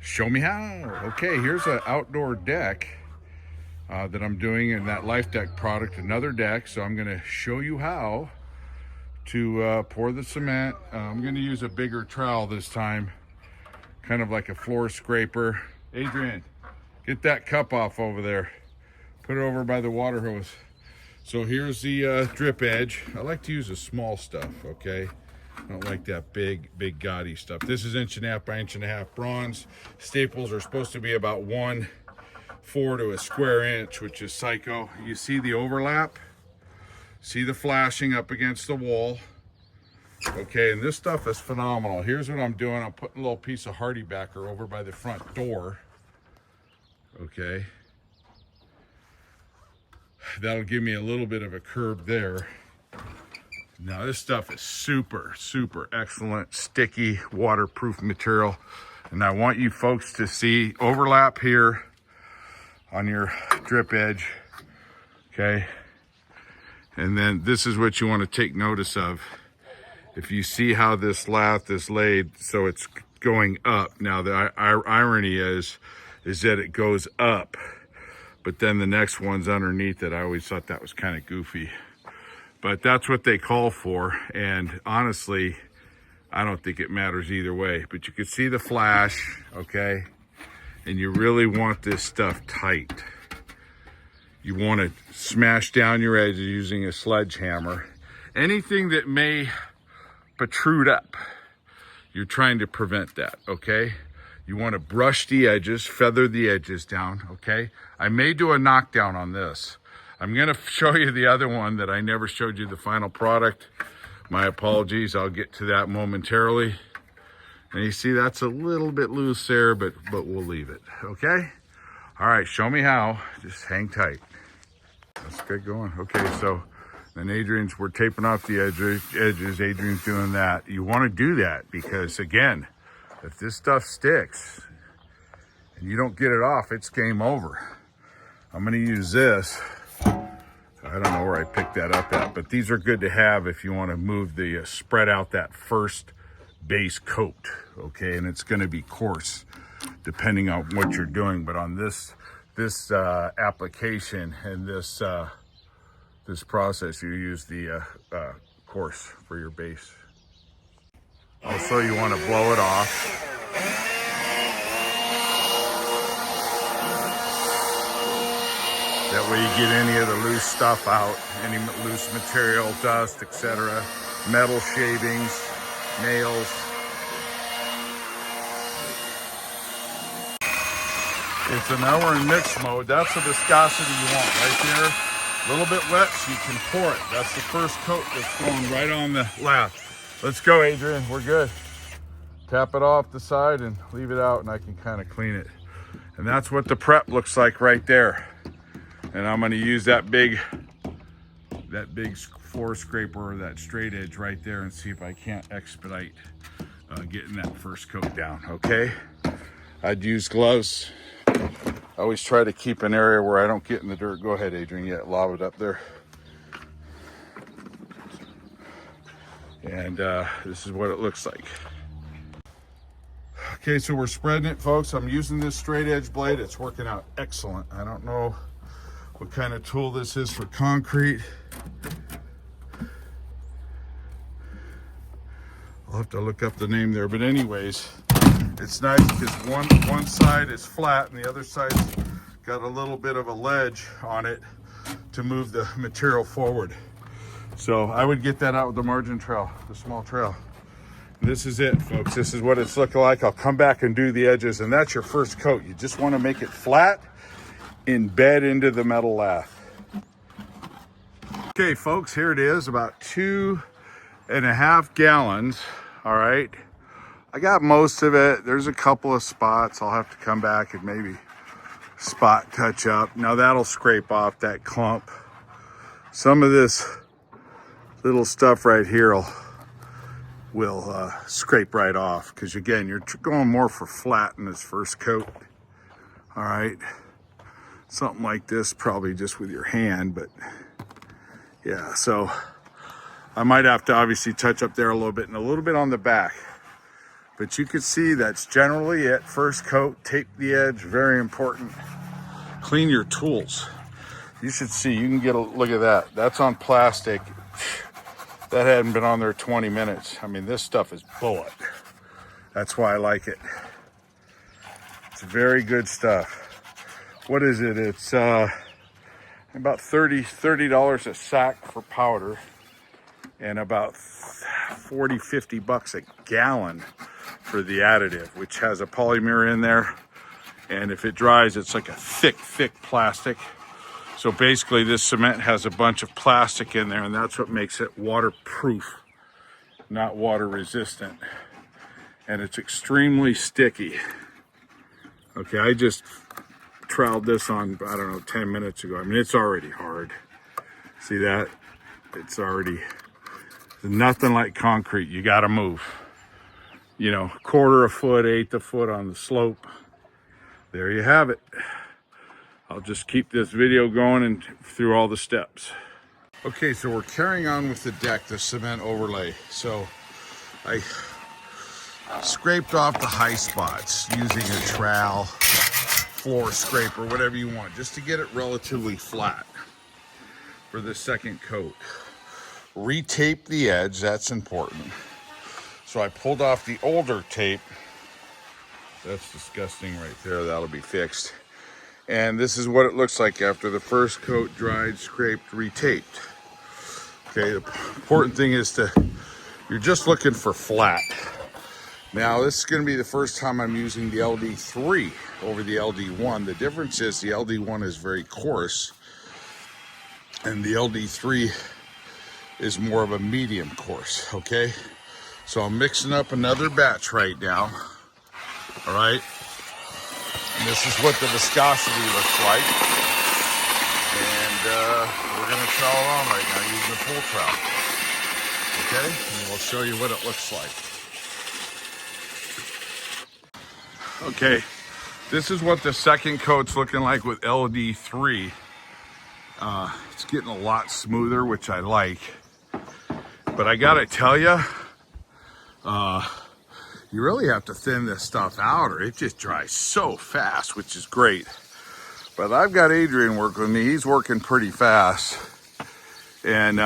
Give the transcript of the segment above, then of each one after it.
Show me how. Okay, here's an outdoor deck that I'm doing in that Lifedeck product, another deck. So I'm gonna show you how to pour the cement. I'm gonna use a bigger trowel this time, kind of like a floor scraper. Adrian, get that cup off over there. Put it over by the water hose. So here's the drip edge. I like to use the small stuff, okay? I don't like that big gaudy stuff. This is 1.5 by 1.5 bronze. Staples are supposed to be about 1/4 to a square inch, which is psycho. You see the overlap? See the flashing up against the wall? Okay, and this stuff is phenomenal. Here's what I'm doing. I'm putting a little piece of hardy backer over by the front door. Okay. That'll give me a little bit of a curb there. Now this stuff is super excellent, sticky, waterproof material. And I want you folks to see overlap here on your drip edge, okay? And then this is what you want to take notice of. If you see how this lath is laid, so it's going up. Now the irony is that it goes up, but then the next one's underneath it. I always thought that was kind of goofy. But that's what they call for, and honestly, I don't think it matters either way. But you can see the flash, okay? And you really want this stuff tight. You want to smash down your edges using a sledgehammer. Anything that may protrude up, you're trying to prevent that, okay? You want to brush the edges, feather the edges down, okay? I may do a knockdown on this. I'm gonna show you the other one that I never showed you the final product. My apologies, I'll get to that momentarily. And you see that's a little bit loose there, but we'll leave it, okay? All right, show me how, just hang tight. Let's get going. Okay, so then we're taping off the edges. Adrian's doing that. You wanna do that because again, if this stuff sticks and you don't get it off, it's game over. I'm gonna use this. I don't know where I picked that up at, but these are good to have if you want to move the spread out that first base coat, okay? And it's going to be coarse depending on what you're doing. But on this application and this process, you use the coarse for your base. Also, you want to blow it off. That way you get any of the loose stuff out, any loose material, dust, etc. Metal shavings, nails. Okay, so now we're in mix mode. That's the viscosity you want right there. A little bit wet so you can pour it. That's the first coat that's going right on the lathe. Let's go, Adrian, we're good. Tap it off the side and leave it out and I can kind of clean it. And that's what the prep looks like right there. And I'm gonna use that big floor scraper, that straight edge right there and see if I can't expedite getting that first coat down, okay? I'd use gloves. I always try to keep an area where I don't get in the dirt. Go ahead, Adrian, yeah, lob it up there. And this is what it looks like. Okay, so we're spreading it, folks. I'm using this straight edge blade. It's working out excellent. I don't know what kind of tool this is for concrete. I'll have to look up the name there, but anyways, it's nice because one side is flat and the other side's got a little bit of a ledge on it to move the material forward. So I would get that out with the margin trowel, the small trowel. This is it, folks. This is what it's looking like. I'll come back and do the edges, and that's your first coat. You just want to make it flat, embed into the metal lathe. Okay, folks, here it is, about 2.5 gallons. All right, I got most of it. There's a couple of spots I'll have to come back and maybe spot touch up. Now that'll scrape off that clump. Some of this little stuff right here will scrape right off because again, you're going more for flat in this first coat. All right, something like this probably just with your hand, but yeah, so I might have to obviously touch up there a little bit and a little bit on the back. But you can see that's generally it. First coat, tape the edge, very important. Clean your tools. You should see, you can get a look at that. That's on plastic. That hadn't been on there 20 minutes. I mean, this stuff is bullet. That's why I like it. It's very good stuff. What is it? It's about $30 a sack for powder, and about 40, 50 bucks a gallon for the additive, which has a polymer in there. And if it dries, it's like a thick plastic. So basically this cement has a bunch of plastic in there, and that's what makes it waterproof, not water resistant. And it's extremely sticky. Okay, I just troweled this on, I don't know, 10 minutes ago. I mean, it's already hard. See that? It's already, nothing like concrete. You gotta move. You know, quarter a foot, eighth a foot on the slope. There you have it. I'll just keep this video going and through all the steps. Okay, so we're carrying on with the deck, the cement overlay. So I scraped off the high spots using a trowel, floor scraper, whatever you want, just to get it relatively flat for the second coat. Retape the edge, that's important. So I pulled off the older tape. That's disgusting right there, that'll be fixed. And this is what it looks like after the first coat dried, scraped, retaped. Okay, the important thing is you're just looking for flat. Now, this is gonna be the first time I'm using the LD3 over the LD1. The difference is the LD1 is very coarse, and the LD3 is more of a medium coarse, okay? So I'm mixing up another batch right now, all right? And this is what the viscosity looks like. And we're gonna trowel it on right now using the pull trowel. Okay, and we'll show you what it looks like. Okay, this is what the second coat's looking like with LD3. It's getting a lot smoother, which I like. But I gotta tell you, you really have to thin this stuff out or it just dries so fast, which is great. But I've got Adrian working with me. He's working pretty fast. And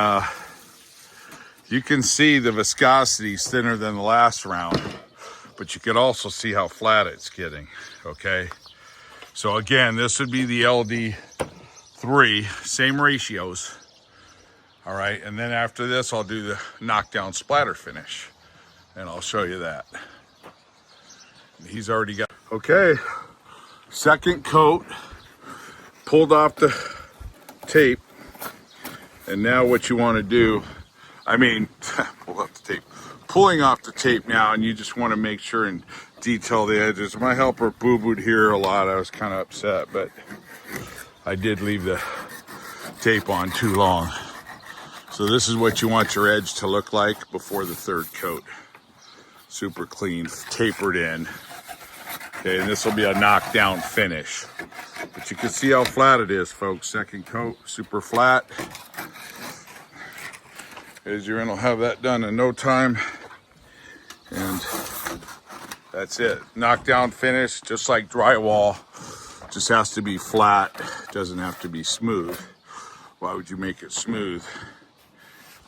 you can see the viscosity is thinner than the last round, but you can also see how flat it's getting, okay? So again, this would be the LD3, same ratios, all right? And then after this, I'll do the knockdown splatter finish, and I'll show you that. He's already got, okay, second coat, pulled off the tape, and now what you want to do, pull off the tape, pulling off the tape now, and you just want to make sure and detail the edges. My helper boo-booed here a lot. I was kind of upset, but I did leave the tape on too long. So this is what you want your edge to look like before the third coat. Super clean, tapered in. Okay, and this will be a knockdown finish. But you can see how flat it is, folks. Second coat, super flat. Adrian will have that done in no time. And that's it. Knockdown finish, just like drywall. Just has to be flat, doesn't have to be smooth. Why would you make it smooth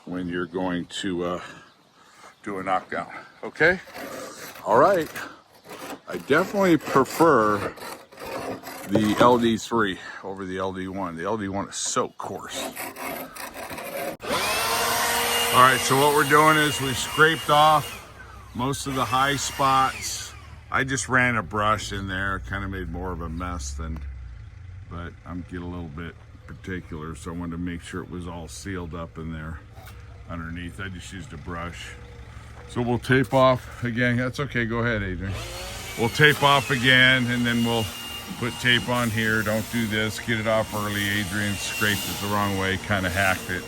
when you're going to do a knockdown? Okay? All right. I definitely prefer the LD3 over the LD1. The LD1 is so coarse. All right, so what we're doing is we scraped off most of the high spots. I just ran a brush in there, kind of made more of a mess but I'm getting a little bit particular, so I wanted to make sure it was all sealed up in there underneath. I just used a brush. So we'll tape off again. That's okay, go ahead, Adrian. We'll tape off again, and then we'll put tape on here. Don't do this, get it off early. Adrian scraped it the wrong way, kind of hacked it.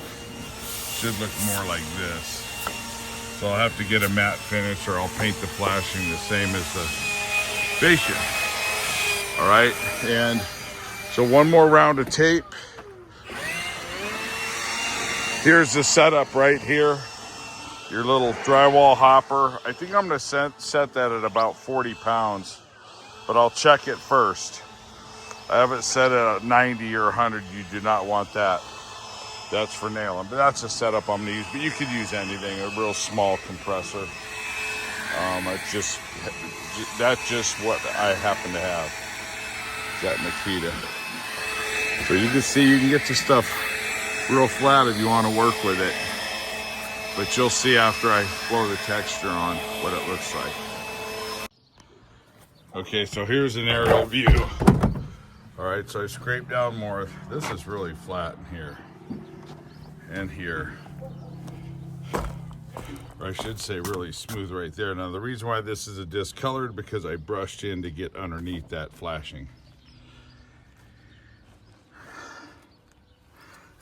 Should look more like this. So I'll have to get a matte finish, or I'll paint the flashing the same as the fascia. All right, and so one more round of tape. Here's the setup right here. your little drywall hopper. I think I'm gonna set that at about 40 pounds, but I'll check it first. I have it set at 90 or 100. You do not want that. That's for nailing, but that's a setup I'm gonna use. But you could use anything, a real small compressor. That's just what I happen to have. That Makita. So you can see you can get the stuff real flat if you want to work with it. But you'll see after I blow the texture on what it looks like. Okay, so here's an aerial view. All right, so I scraped down more. This is really flat in here and here. Or I should say really smooth right there. Now the reason why this is a discolored because I brushed in to get underneath that flashing.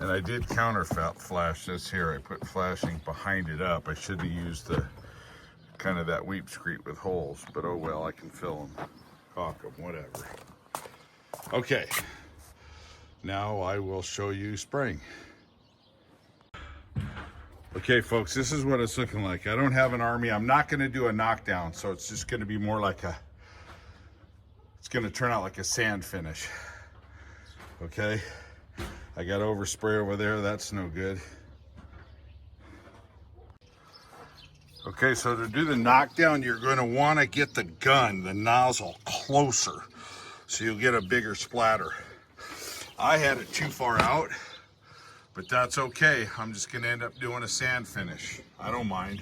And I did counter flash this here. I put flashing behind it up. I should have used the kind of that weep screed with holes, but oh well, I can fill them, caulk them, whatever. Okay, now I will show you spraying. Okay folks, this is what it's looking like. I don't have an army. I'm not gonna do a knockdown, so it's just gonna be more like it's gonna turn out like a sand finish. Okay, I got overspray over there, that's no good. Okay, so to do the knockdown, you're gonna wanna get the gun, the nozzle, closer, so you'll get a bigger splatter. I had it too far out, but that's okay. I'm just gonna end up doing a sand finish. I don't mind.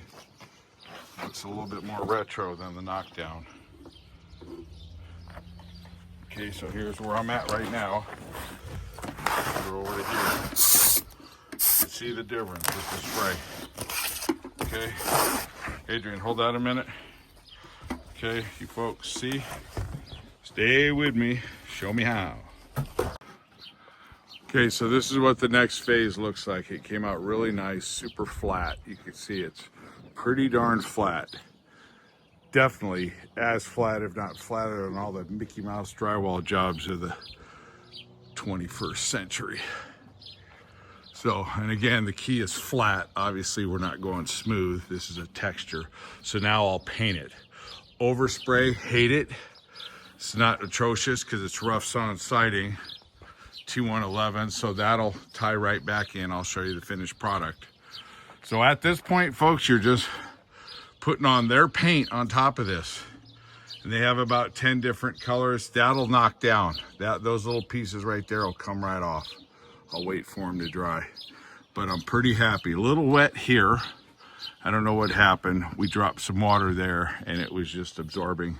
Looks a little bit more retro than the knockdown. Okay, so here's where I'm at right now. Go over to here. You see the difference with the spray. Okay, Adrian, hold that a minute. Okay, you folks see? Stay with me, show me how. Okay, so this is what the next phase looks like. It came out really nice, super flat. You can see it's pretty darn flat. Definitely as flat, if not flatter than all the Mickey Mouse drywall jobs of the 21st century. So, and again, the key is flat. Obviously, we're not going smooth. This is a texture. So now I'll paint it. Overspray, hate it. It's not atrocious because it's rough sawn siding. T111, so that'll tie right back in. I'll show you the finished product. So at this point, folks, you're just putting on their paint on top of this. And they have about 10 different colors. That'll knock down. Those little pieces right there will come right off. I'll wait for them to dry. But I'm pretty happy. A little wet here. I don't know what happened. We dropped some water there and it was just absorbing.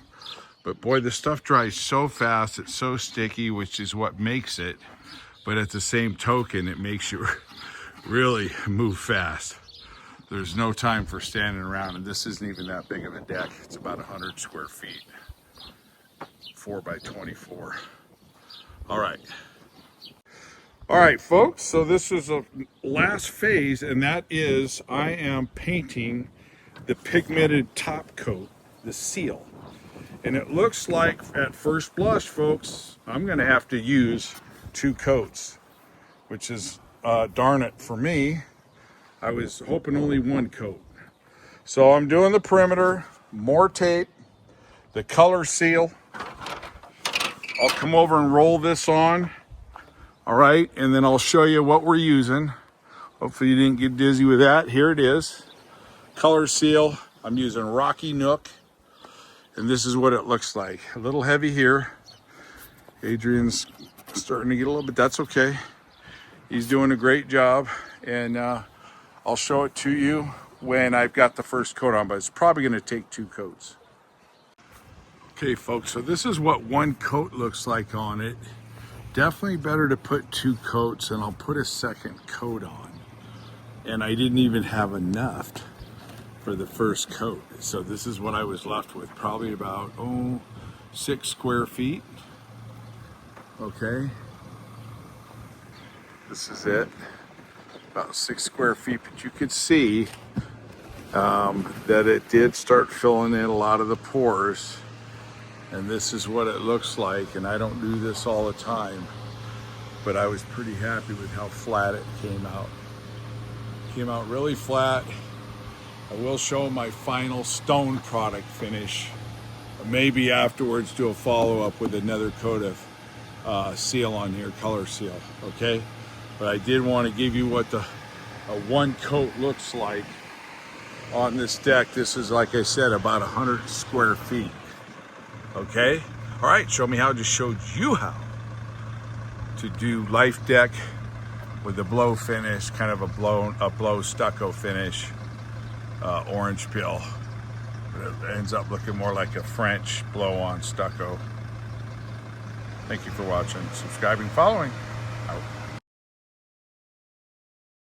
But boy, the stuff dries so fast. It's so sticky, which is what makes it. But at the same token, it makes you really move fast. There's no time for standing around, and this isn't even that big of a deck. It's about 100 square feet, 4 by 24. All right. All right, folks, so this is the last phase, and that is I am painting the pigmented top coat, the seal. And it looks like at first blush, folks, I'm gonna have to use 2 coats, which is darn it for me. I was hoping only 1 coat. So I'm doing the perimeter, more tape, the color seal. I'll come over and roll this on. All right, and then I'll show you what we're using. Hopefully you didn't get dizzy with that. Here it is, color seal. I'm using Rocky Nook. And this is what it looks like. A little heavy here. Adrian's starting to get a little bit, that's okay. He's doing a great job. And I'll show it to you when I've got the first coat on, but it's probably gonna take 2 coats. Okay folks, so this is what 1 coat looks like on it. Definitely better to put 2 coats, and I'll put a second coat on. And I didn't even have enough for the first coat. So this is what I was left with, probably about 6 square feet. Okay, this is it, about 6 square feet, but you could see that it did start filling in a lot of the pores, and this is what it looks like. And I don't do this all the time, but I was pretty happy with how flat it came out. Came out really flat. I will show my final stone product finish. Maybe afterwards do a follow-up with another coat of seal on here, color seal, okay? But I did want to give you what the one coat looks like on this deck. This is, like I said, about 100 square feet, okay? All right, show me how. Just showed you how to do Lifedeck with the blow finish, kind of a blow stucco finish, orange peel. It ends up looking more like a French blow-on stucco. Thank you for watching, subscribing, following. Out.